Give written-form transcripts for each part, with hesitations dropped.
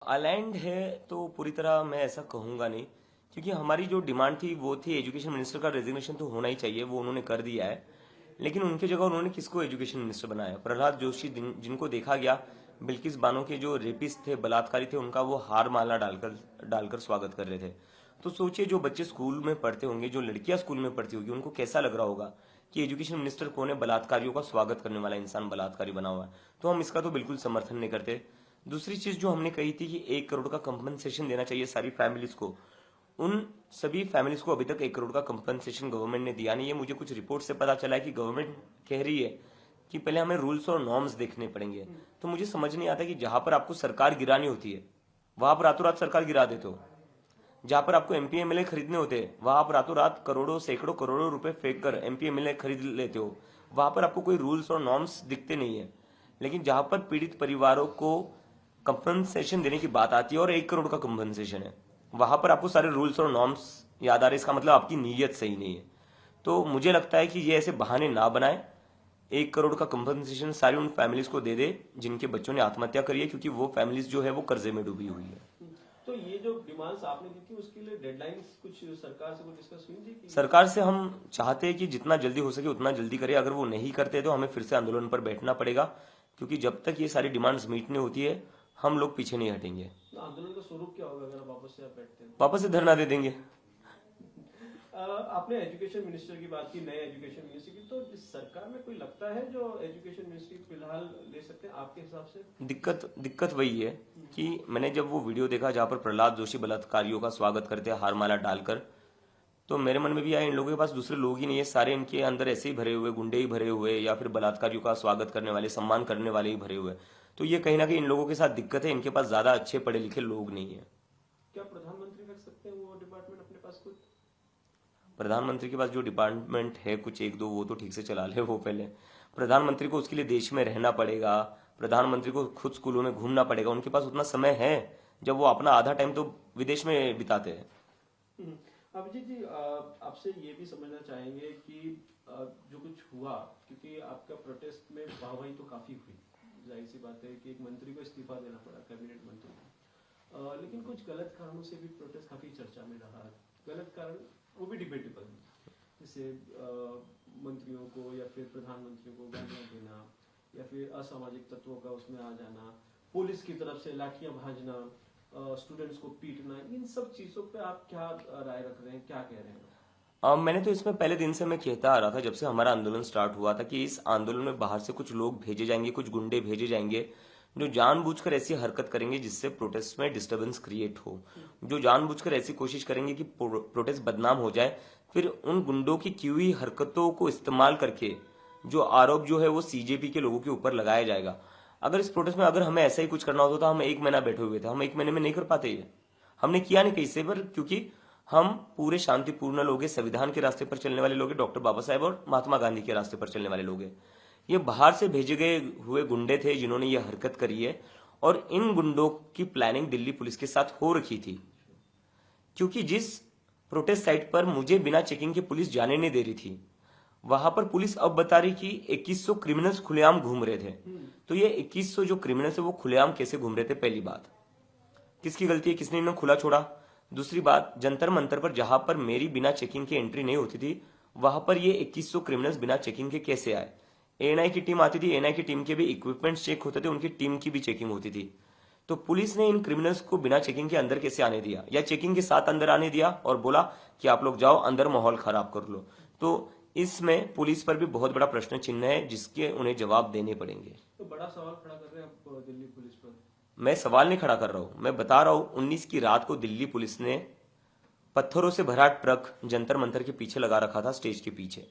Aligned है तो पूरी तरह मैं ऐसा कहूंगा नहीं, क्योंकि हमारी जो डिमांड थी वो थी एजुकेशन मिनिस्टर का रेजिग्नेशन तो होना ही चाहिए, वो उन्होंने कर दिया है। लेकिन उनकी जगह उन्होंने किसको एजुकेशन मिनिस्टर बनाया? प्रहलाद जोशी, जिनको देखा गया बिल्किस बानो के जो रेपिस्ट थे, बलात्कारी थे, उनका वो हार माला डालकर डालकर स्वागत कर रहे थे। तो सोचिए, जो बच्चे स्कूल में पढ़ते होंगे, जो लड़कियां स्कूल में पढ़ती होगी, उनको कैसा लग रहा होगा कि एजुकेशन मिनिस्टर कौन है? बलात्कारियों का स्वागत करने वाला इंसान बलात्कारी बना हुआ है। तो हम इसका तो बिल्कुल समर्थन नहीं करते। दूसरी चीज जो हमने कही थी कि 1 करोड़ का कंपनसेशन देना चाहिए सारी फैमिलीज को, उन सभी फैमिलीज को अभी तक 1 करोड़ का कंपनसेशन गवर्नमेंट ने दिया नहीं है। मुझे कुछ रिपोर्ट से पता चला है कि गवर्नमेंट कह रही है कि पहले हमें रूल्स और नॉर्म्स देखने पड़ेंगे। तो मुझे समझ नहीं आता कि जहां पर आपको सरकार गिरानी होती है वहां पर रातों रात सरकार गिरा देते हो, जहां पर आपको एमपी एमएलए खरीदने होते हैं वहां आप रातों रात करोड़ों सैकड़ों करोड़ों रुपए फेंक कर एमपी एमएलए खरीद लेते हो। वहां पर आपको कोई रूल्स और नॉर्म्स दिखते नहीं है। लेकिन जहां पर पीड़ित परिवारों को कंपनसेशन देने की बात आती है और 1 करोड़ का कंपनसेशन है, वहां पर आपको सारे रूल्स और नॉर्म्स याद आ रहे। इसका मतलब आपकी नीयत सही नहीं है। तो मुझे लगता है कि ये ऐसे बहाने ना बनाए। 1 करोड़ का कंपनसेशन सारी उन फैमिलीज को दे दे जिनके बच्चों ने आत्महत्या करी है, क्योंकि वो फैमिलीज जो है वो कर्जे में डूबी हुई है। तो ये जो डिमांड्स आपने दी थी उसके लिए डेडलाइंस कुछ सरकार से कुछ डिस्कस हुई थी कि सरकार से हम चाहते हैं कि जितना जल्दी हो सके उतना जल्दी करे। अगर वो नहीं करते तो हमें फिर से आंदोलन पर बैठना पड़ेगा, क्योंकि जब तक ये सारी डिमांड्स मीट नहीं होती है हम लोग पीछे नहीं हटेंगे। आंदोलन का स्वरूप क्या होगा अगर वापस से आप बैठते हैं? वापस से धरना दे देंगे। आपने एजुकेशन मिनिस्टर की बात की, नए एजुकेशन मिनिस्टर की, तो इस सरकार में कोई लगता है जो एजुकेशन मिनिस्ट्री फिलहाल ले सकते हैं आपके हिसाब से? दिक्कत वही है कि मैंने जब वो वीडियो देखा जहां पर प्रहलाद जोशी बलात्कारियों का स्वागत करते हैं हारमाला डालकर, तो मेरे मन में भी आया इन लोगों के पास दूसरे लोग ही नहीं है, सारे इनके अंदर ऐसे ही भरे हुए, गुंडे ही भरे हुए, या फिर बलात्कारियों का स्वागत करने वाले, सम्मान करने वाले ही भरे हुए। तो ये कहीं ना कहीं इन लोगों के साथ दिक्कत है, इनके पास ज्यादा अच्छे पढ़े लिखे लोग नहीं है। क्या प्रधानमंत्री रख सकते हैं वो डिपार्टमेंट अपने पास खुद? प्रधानमंत्री के पास जो डिपार्टमेंट है कुछ एक दो, वो तो ठीक से चला ले वो पहले। प्रधानमंत्री को उसके लिए देश में रहना पड़ेगा, प्रधानमंत्री को खुद स्कूलों में घूमना पड़ेगा। उनके पास उतना समय है जब वो अपना आधा टाइम तो विदेश में बिताते हैं। अभिजीत जी, आपसे ये भी समझना चाहेंगे कि जो कुछ हुआ, क्योंकि आपका प्रोटेस्ट में वाहवाही तो काफी हुई, जाहिर सी बात है कि एक मंत्री को इस्तीफा देना पड़ा, कैबिनेट मंत्री को। लेकिन कुछ गलत कारणों से भी प्रोटेस्ट काफी चर्चा में रहा। गलत कारण वो भी डिबेटेबल, जैसे मंत्रियों को या फिर प्रधानमंत्री को गालियां देना, या फिर असामाजिक तत्वों का उसमें आ जाना, पुलिस की तरफ से लाठियां भाजना, स्टूडेंट्स को पीटना, इन सब चीजों पे आप क्या राय रख रहे हैं, क्या कह रहे हैं? मैंने तो इसमें पहले दिन से मैं कहता आ रहा था, जब से हमारा आंदोलन स्टार्ट हुआ था, कि इस आंदोलन में बाहर से कुछ लोग भेजे जाएंगे, कुछ गुंडे भेजे जाएंगे जो जानबूझकर ऐसी हरकत करेंगे जिससे प्रोटेस्ट में डिस्टरबेंस क्रिएट हो, जो जानबूझकर ऐसी कोशिश करेंगे कि प्रोटेस्ट बदनाम हो जाए। फिर उन गुंडों की की हुई हरकतों को इस्तेमाल करके जो आरोप जो है वो सीजेपी के लोगों के ऊपर लगाया जाएगा। अगर इस प्रोटेस्ट में अगर हमें ऐसा ही कुछ करना होता तो हम 1 महीना बैठे हुए थे, हम 1 महीने में नहीं कर पाते। ये हमने किया नहीं कहीं से, पर क्योंकि हम पूरे शांतिपूर्ण लोग हैं, संविधान के रास्ते पर चलने वाले लोग हैं, डॉक्टर बाबा साहेब और महात्मा गांधी के रास्ते पर चलने वाले लोग हैं। ये बाहर से भेजे गए हुए गुंडे थे जिन्होंने ये हरकत करी है, और इन गुंडों की प्लानिंग दिल्ली पुलिस के साथ हो रखी थी। क्योंकि जिस प्रोटेस्ट साइट पर मुझे बिना चेकिंग के पुलिस जाने नहीं दे रही थी, वहां पर पुलिस अब बता रही कि 2100 क्रिमिनल्स खुलेआम घूम रहे थे। तो ये 2100 जो क्रिमिनल्स है वो खुलेआम कैसे घूम रहे थे? पहली बात, किसकी गलती है? किसने इन्हें खुला छोड़ा? दूसरी बात, जंतर मंतर पर जहां पर मेरी बिना चेकिंग के एंट्री नहीं होती थी, वहां पर ये 2100 क्रिमिनल्स बिना चेकिंग के कैसे आए? एएनआई की टीम आती थी, एएनआई की टीम के भी इक्विपमेंट्स चेक होते थे, उनकी टीम की भी चेकिंग होती थी। तो पुलिस ने इन क्रिमिनल्स को बिना चेकिंग के अंदर कैसे आने दिया, या चेकिंग के साथ अंदर आने दिया और बोला कि आप लोग जाओ अंदर माहौल खराब कर लो? तो इसमें पुलिस पर भी बहुत बड़ा प्रश्न चिन्ह है, जिसके उन्हें जवाब देने पड़ेंगे। तो बड़ा सवाल खड़ा कर रहे हैं आप दिल्ली पुलिस पर। मैं सवाल नहीं खड़ा कर रहा हूं, मैं बता रहा हूं 19 की रात को दिल्ली पुलिस ने पत्थरों से भरा ट्रक जंतर मंतर के पीछे लगा रखा था, स्टेज के पीछे।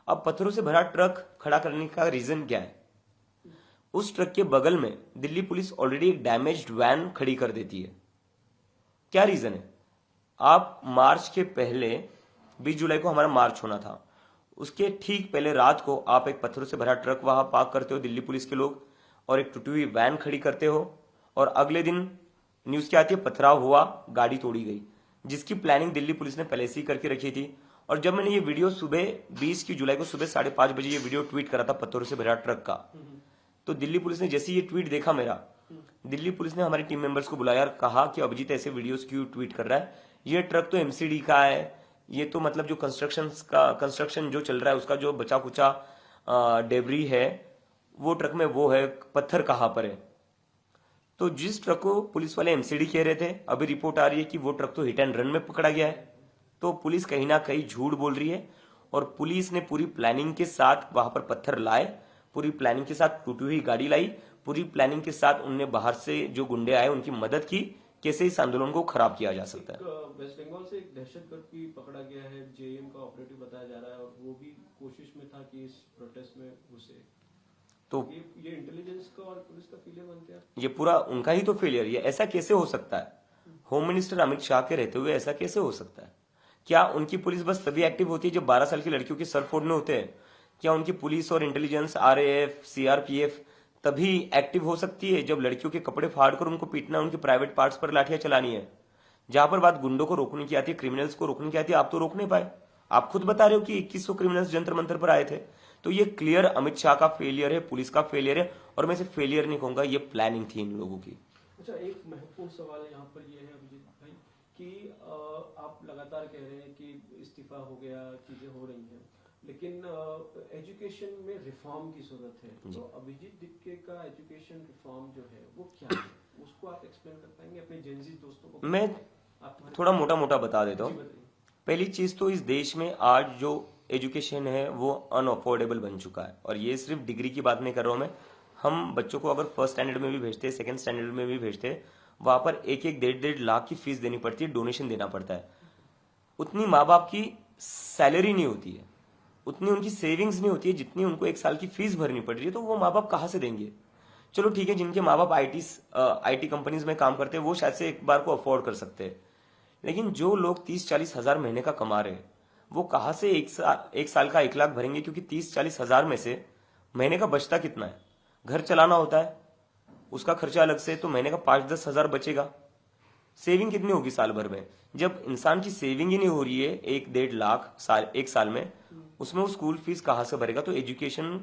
अब पत्थरों से भरा ट्रक खड़ा करने का रीजन क्या है? उस ट्रक के बगल में दिल्ली पुलिस ऑलरेडी एक डैमेज्ड वैन खड़ी कर देती है। क्या रीजन है? आप मार्च के पहले 20 जुलाई को हमारा मार्च होना था, उसके ठीक पहले रात को आप एक पत्थरों से भरा ट्रक वहां पार्क करते हो दिल्ली पुलिस के लोग, और एक टूटी हुई वैन खड़ी करते हो, और अगले दिन न्यूज क्या आती है? पथराव हुआ, गाड़ी तोड़ी गई, जिसकी प्लानिंग दिल्ली पुलिस ने पहले से ही करके रखी थी। और जब मैंने ये वीडियो सुबह 20 की जुलाई को सुबह 5:30 बजे ये वीडियो ट्वीट करा था पत्थरों से भरा ट्रक का, तो दिल्ली पुलिस ने जैसे ये ट्वीट देखा मेरा, दिल्ली पुलिस ने हमारी टीम मेंबर्स को बुलाया और कहा कि अभिजीत ऐसे वीडियोस क्यों ट्वीट कर रहा है, ये ट्रक तो एमसीडी का है, ये तो मतलब जो कंस्ट्रक्शन जो चल रहा है उसका जो बचा कुचा डेबरी है वो ट्रक में वो है, पत्थर कहाँ पर है। तो जिस ट्रक को पुलिस वाले एमसीडी कह रहे थे, अभी रिपोर्ट आ रही है कि वो ट्रक तो हिट एंड रन में पकड़ा गया है। तो पुलिस कहीं ना कहीं झूठ बोल रही है और पुलिस ने पूरी प्लानिंग के साथ वहां पर पत्थर लाए, पूरी प्लानिंग के साथ टूटी हुई गाड़ी लाई, पूरी प्लानिंग के साथ उनने बाहर से जो गुंडे आए उनकी मदद की, कैसे इस आंदोलन को खराब किया जा सकता है। वेस्ट बंगाल से एक दहशतगर्द भी पकड़ा गया है, जेएम का ऑपरेटिव बताया जा रहा है, और वो भी कोशिश में था कि इस प्रोटेस्ट में घुसे। तो ये इंटेलिजेंस का और पुलिस का फेलियर बनते हैं। ये पूरा उनका ही तो फेलियर है। ऐसा कैसे हो सकता है? होम मिनिस्टर अमित शाह के रहते हुए ऐसा कैसे हो सकता है? क्या उनकी पुलिस बस तभी एक्टिव होती है जब 12 साल की लड़कियों के सर फोड़ने होते हैं? क्या उनकी पुलिस और इंटेलिजेंस आरएएफ सीआरपीएफ तभी एक्टिव हो सकती है जब लड़कियों के कपड़े फाड़कर उनको पीटना, उनके प्राइवेट पार्ट्स पर लाठियां चलानी है? जहां पर बात गुंडों को रोकने की आती है, क्रिमिनल्स को रोकने की आती है, आप तो रोक नहीं पाए। आप खुद बता रहे हो कि 2100 क्रिमिनल्स जंतर मंतर पर आए थे। तो ये क्लियर अमित शाह का फेलियर है, पुलिस का फेलियर है, और मैं इसे फेलियर नहीं कहूंगा, ये प्लानिंग थी इन लोगों की। अच्छा, एक महत्वपूर्ण सवाल यहाँ पर ये है अभिजीत भाई कि आप लगातार कह रहे हैं कि इस्तीफा हो गया, चीजें हो रही हैं, लेकिन एजुकेशन में रिफॉर्म की जरूरत है। तो अभिजीत दिक्के का एजुकेशन रिफॉर्म जो है वो क्या है, उसको आप एक्सप्लेन कर पाएंगे अपने जेनजी दोस्तों को? मैं थोड़ा मोटा मोटा बता देता हूँ। पहली चीज तो इस देश में आज जो एजुकेशन है वो अनअफोर्डेबल बन चुका है, और ये सिर्फ डिग्री की बात नहीं कर रहा हूं मैं। हम बच्चों को अगर फर्स्ट स्टैंडर्ड में भी भेजते हैं, सेकंड स्टैंडर्ड में भी भेजते हैं, वहां पर एक एक डेढ़ लाख की फीस देनी पड़ती है, डोनेशन देना पड़ता है। उतनी माँ बाप की सैलरी नहीं होती है, उतनी उनकी सेविंग्स नहीं होती है जितनी उनको एक साल की फीस भरनी पड़ रही है। तो वो माँ बाप कहाँ से देंगे? चलो ठीक है, जिनके माँ बाप आईटी कंपनीज में काम करते हैं वो शायद से एक बार को अफोर्ड कर सकते हैं, लेकिन जो लोग 30-40 हजार महीने का कमा रहे हैं वो कहाँ से एक साल का 1 लाख भरेंगे? क्योंकि 30-40 हजार में से महीने का बचता कितना है? घर चलाना होता है, उसका खर्चा अलग से, तो महीने का 5-10 हजार बचेगा। सेविंग कितनी होगी साल भर में? जब इंसान की सेविंग ही नहीं हो रही है 1-1.5 लाख एक साल में, उसमें वो स्कूल फीस कहाँ से भरेगा? तो एजुकेशन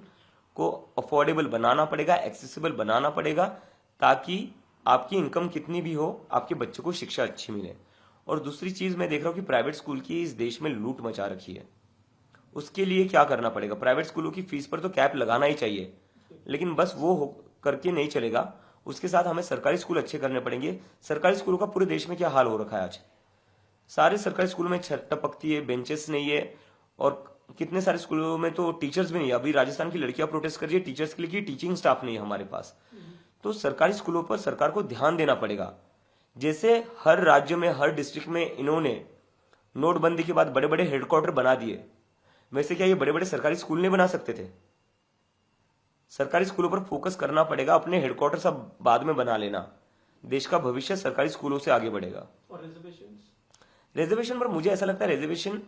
को अफोर्डेबल बनाना पड़ेगा, एक्सेसिबल बनाना पड़ेगा, ताकि आपकी इनकम कितनी भी हो आपके बच्चों को शिक्षा अच्छी मिले। और दूसरी चीज मैं देख रहा हूं कि प्राइवेट स्कूल की इस देश में लूट मचा रखी है। उसके लिए क्या करना पड़ेगा? प्राइवेट स्कूलों की फीस पर तो कैप लगाना ही चाहिए, लेकिन बस वो करके नहीं चलेगा, उसके साथ हमें सरकारी स्कूल अच्छे करने पड़ेंगे। सरकारी स्कूलों का पूरे देश में क्या हाल हो रखा है आज? सारे सरकारी स्कूलों में छत टपकती है, बेंचेस नहीं है, और कितने सारे स्कूलों में तो टीचर्स भी नहीं है। अभी राजस्थान की लड़कियां प्रोटेस्ट कर रही है टीचर्स के लिए कि टीचिंग स्टाफ नहीं है हमारे पास। तो सरकारी स्कूलों पर सरकार को ध्यान देना पड़ेगा। जैसे हर राज्य में, हर डिस्ट्रिक्ट में इन्होंने नोटबंदी के बाद बड़े बड़े हेडक्वार्टर बना दिए, वैसे क्या ये बड़े बड़े सरकारी स्कूल नहीं बना सकते थे? सरकारी स्कूलों पर फोकस करना पड़ेगा, अपने हेडक्वार्टर सब बाद में बना लेना। देश का भविष्य सरकारी स्कूलों से आगे बढ़ेगा। और रिजर्वेशन पर मुझे ऐसा लगता है, रिजर्वेशन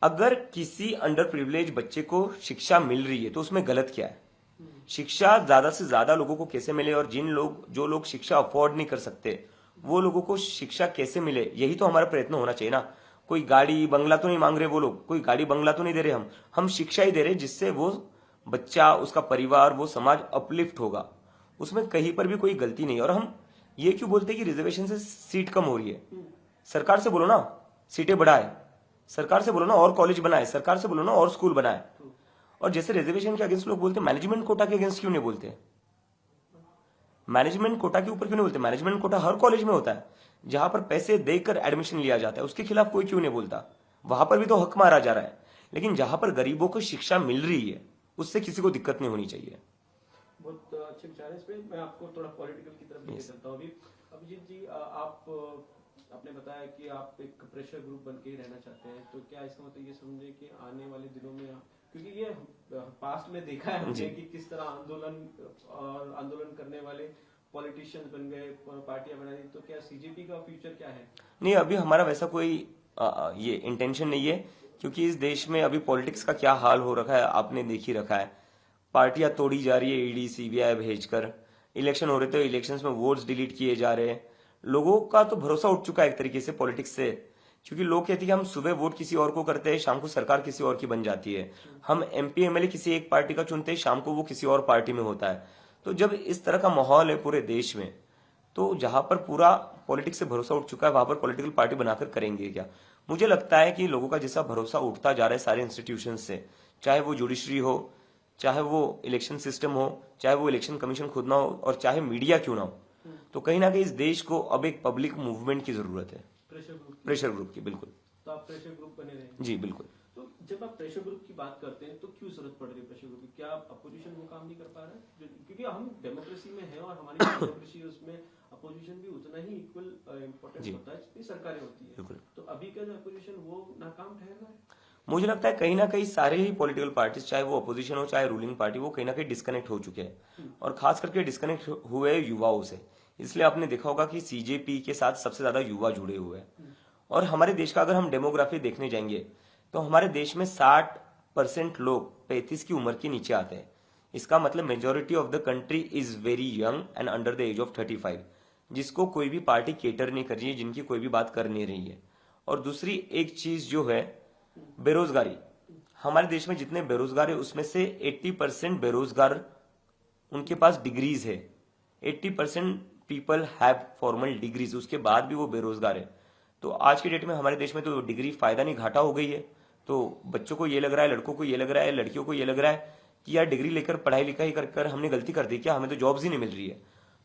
अगर किसी अंडर प्रिविलेज बच्चे को शिक्षा मिल रही है तो उसमें गलत क्या है? शिक्षा ज्यादा से ज्यादा लोगों को कैसे मिले, और जो लोग शिक्षा अफोर्ड नहीं कर सकते वो लोगों को शिक्षा कैसे मिले, यही तो हमारा प्रयत्न होना चाहिए ना। कोई गाड़ी बंगला तो नहीं मांग रहे वो लोग, कोई गाड़ी बंगला तो नहीं दे रहे हम शिक्षा ही दे रहे जिससे वो बच्चा, उसका परिवार, वो समाज अपलिफ्ट होगा। उसमें कहीं पर भी कोई गलती नहीं है। और हम ये क्यों बोलते हैं कि रिजर्वेशन से सीट कम हो रही है? सरकार से बोलो ना सीटें बढ़ाए, सरकार से बोलो ना और कॉलेज बनाए, सरकार से बोलो ना और स्कूल बनाए। और जैसे रिजर्वेशन के अगेंस्ट लोग बोलते हैं, मैनेजमेंट कोटा के अगेंस्ट क्यों नहीं बोलते? मैनेजमेंट कोटा के ऊपर क्यों नहीं बोलते? मैनेजमेंट कोटा हर कॉलेज में होता है, जहां पर पैसे देकर एडमिशन लिया जाता है, उसके खिलाफ कोई क्यों नहीं बोलता? वहां पर भी तो हक मारा जा रहा है। लेकिन जहां पर गरीबों को शिक्षा मिल रही है उससे किसी को दिक्कत नहीं होनी चाहिए। बहुत अच्छे विचार है इस पे। मैं आपको थोड़ा पॉलिटिकल की तरफ लेके चलता हूँ। अभिजीत जी, आपने बताया कि आप एक प्रेशर ग्रुप बन के ही रहना चाहते हैं, तो क्या इसका मतलब ये समझे कि आने वाले दिनों में, क्योंकि ये पास्ट में देखा है हमने कि किस तरह आंदोलन करने वाले पॉलिटिशियंस बन गए, पार्टियां बना दी, तो क्या सीजेपी का फ्यूचर क्या है? नहीं, अभी हमारा वैसा कोई ये इंटेंशन नहीं है, क्योंकि इस देश में अभी पॉलिटिक्स का क्या हाल हो रखा है आपने देख ही रखा है। पार्टियां तोड़ी जा रही है ईडी सीबीआई भेजकर, इलेक्शन हो रहे थे इलेक्शंस में वोट्स डिलीट किए जा रहे हैं। लोगों का तो भरोसा उठ चुका है एक तरीके से पॉलिटिक्स से, क्योंकि लोग कहते हैं कि हम सुबह वोट किसी और को करते हैं, शाम को सरकार किसी और की बन जाती है। हम एमपी एमएलए किसी एक पार्टी का चुनते हैं, शाम को वो किसी और पार्टी में होता है। तो जब इस तरह का माहौल है पूरे देश में, तो जहां पर पूरा पॉलिटिक्स से भरोसा उठ चुका है वहां पर पॉलिटिकल पार्टी बनाकर करेंगे क्या? मुझे लगता है कि लोगों का जैसा भरोसा उठता जा रहा है सारे इंस्टीट्यूशन से, चाहे वो जुडिशरी हो, चाहे वो इलेक्शन सिस्टम हो, चाहे वो इलेक्शन कमीशन खुद ना हो, और चाहे मीडिया क्यों ना हो, तो कहीं ना कहीं इस देश को अब एक पब्लिक मूवमेंट की जरूरत है, प्रेशर ग्रुप की। बिल्कुल। तो आप प्रेशर ग्रुप बने रहेंगे? जी बिल्कुल। तो जब आप प्रेशर ग्रुप की बात करते हैं तो क्यों जरूरत पड़ रही है प्रेशर ग्रुप की? क्या अपोजिशन वो काम नहीं कर पा रहा है? क्योंकि हम डेमोक्रेसी में हैं और हमारी डेमोक्रेसी उसमें अपोजिशन भी उतना ही इक्वल इम्पोर्टेंस होता है जितनी सरकारें होती है। तो अभी का जो अपोजिशन वो नाकाम ठहर रहा है? मुझे लगता है कहीं ना कहीं सारे ही पॉलिटिकल पार्टीज, चाहे वो अपोजिशन हो चाहे रूलिंग पार्टी, वो कहीं ना कहीं डिस्कनेक्ट हो चुके हैं, और खास करके डिस्कनेक्ट हुए युवाओं से। इसलिए आपने देखा होगा कि सीजेपी के साथ सबसे ज्यादा युवा जुड़े हुए हैं। और हमारे देश का अगर हम डेमोग्राफी देखने जाएंगे तो हमारे देश में 60% लोग 35 की उम्र के नीचे आते हैं। इसका मतलब majority of the country is very young and under the age of 35, जिसको कोई भी पार्टी केटर नहीं कर रही है, जिनकी कोई भी बात कर नहीं रही है। और दूसरी एक चीज जो है बेरोजगारी, हमारे देश में जितने बेरोजगार है उसमें से 80% बेरोजगार उनके पास डिग्रीज है। 80% पीपल हैव फॉर्मल डिग्रीज, उसके बाद भी वो बेरोजगार है। तो आज के डेट में हमारे देश में तो डिग्री फायदा नहीं घाटा हो गई है। तो बच्चों को ये लग रहा है, लड़कों को ये लग रहा है, लड़कियों को ये लग रहा है कि यार डिग्री लेकर पढ़ाई लिखाई कर कर हमने गलती कर दी क्या, हमें तो जॉब्स ही नहीं मिल रही है।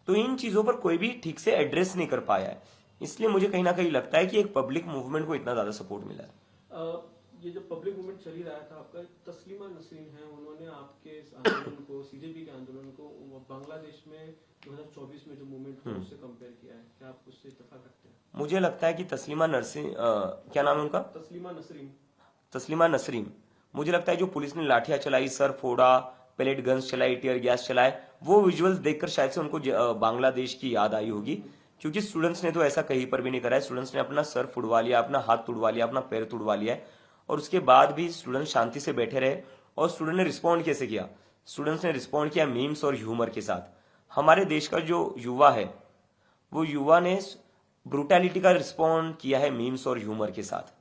तो इन चीजों पर कोई भी ठीक से एड्रेस नहीं कर पाया है। इसलिए मुझे कहीं ना कहीं लगता है कि एक पब्लिक मूवमेंट को इतना ज्यादा सपोर्ट मिला है। ये जो पब्लिक मूवमेंट चल ही रहा था आपका, तस्लीमा नसरीन है, उन्होंने आपके इस आंदोलन को, सीजेपी के आंदोलन को बांग्लादेश में 2024 में जो मूवमेंट हुआ उससे कंपेयर किया है। क्या आप उससे इत्तेफाक रखते हैं? मुझे लगता है कि तस्लीमा नरसिन, क्या नाम है उनका? तस्लीमा नसरीन। तस्लीमा नसरीन। मुझे लगता है जो पुलिस ने लाठियां चलाई, सर फोड़ा, पेलेट गन्स चलाई, टीयर गैस चलाए, वो विजुअल्स देखकर शायद से उनको बांग्लादेश की याद आई होगी। क्योंकि स्टूडेंट्स ने तो ऐसा कहीं पर भी नहीं करा है। स्टूडेंट्स ने अपना सर फुड़वा लिया, अपना हाथ तुड़वा लिया, अपना पैर तुड़वा लिया है, और उसके बाद भी स्टूडेंट शांति से बैठे रहे। और स्टूडेंट ने रिस्पॉन्ड कैसे किया? स्टूडेंट्स ने रिस्पॉन्ड किया मीम्स और ह्यूमर के साथ। हमारे देश का जो युवा है, वो युवा ने ब्रूटैलिटी का रिस्पॉन्ड किया है मीम्स और ह्यूमर के साथ।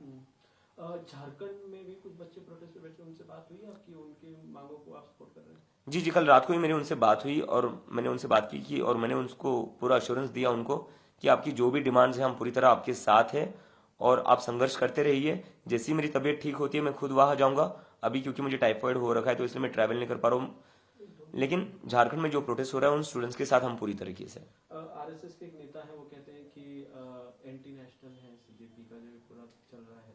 झारखंड में भी कुछ बच्चे प्रोटेस्ट पे बैठे, उनसे बात हुई आपकी? उनकी मांगों को आप सपोर्ट कर रहे हैं? जी जी, कल रात को ही मेरी उनसे बात हुई, और मैंने उनसे बात की और मैंने उनको पूरा अश्योरेंस दिया उनको कि आपकी जो भी डिमांड्स हैं हम पूरी तरह आपके साथ हैं, और आप संघर्ष करते रहिए। जैसी मेरी तबीयत ठीक होती है मैं खुद वहां जाऊंगा। अभी क्योंकि मुझे टाइफाइड हो रखा है तो इसलिए मैं ट्रैवल नहीं कर पा रहा हूँ, लेकिन झारखंड में जो प्रोटेस्ट हो रहा है उन स्टूडेंट्स के साथ हम पूरी तरीके से। आरएसएस के एक नेता है, वो कहते हैं कि एंटी नेशनल है सीजेपी का जो पूरा चल रहा है।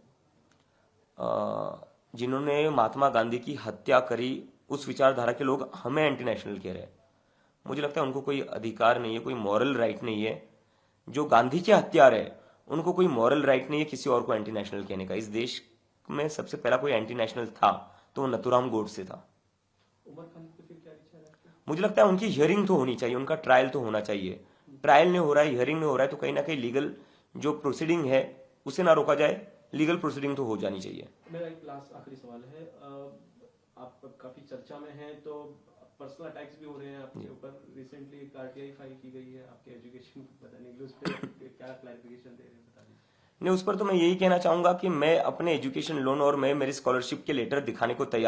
जिन्होंने महात्मा गांधी की हत्या करी, उस विचारधारा के लोग हमें एंटी नेशनल कह रहे हैं। मुझे लगता है उनको कोई अधिकार नहीं है, कोई मॉरल राइट नहीं है। जो गांधी के हत्यारे है उनको कोई मॉरल राइट नहीं है किसी और को एंटी नेशनल कहने का। इस देश में सबसे पहला कोई एंटी नेशनल था तो वो नथुराम गोडसे था। उमर खालिद पे फिर क्या विचार है आपका? मुझे लगता है उनकी हियरिंग तो होनी चाहिए, उनका ट्रायल तो होना चाहिए। ट्रायल नहीं हो रहा है, हियरिंग नहीं हो रहा है, तो कहीं ना कहीं लीगल जो प्रोसीडिंग है उसे ना रोका जाए, लीगल प्रोसीडिंग तो हो जानी चाहिए। मेरा एक लास्ट आखिरी सवाल है, आप काफी चर्चा में हैं, तो पर्सनल अटैक्स भी हो रहे हैं आपके ऊपर। रिसेंटली एक आरटीआई फाइल की गई है आपके एजुकेशन को बताने के लिए, उस पर क्या क्लैरिफिकेशन दे रहे हैं, बता दीजिए। नहीं, उस पर तो मैं यही कहना चाहूंगा कि मैं अपने एजुकेशन लोन और मैं मेरी स्कॉलरशिप के लेटर दिखाने को तैयार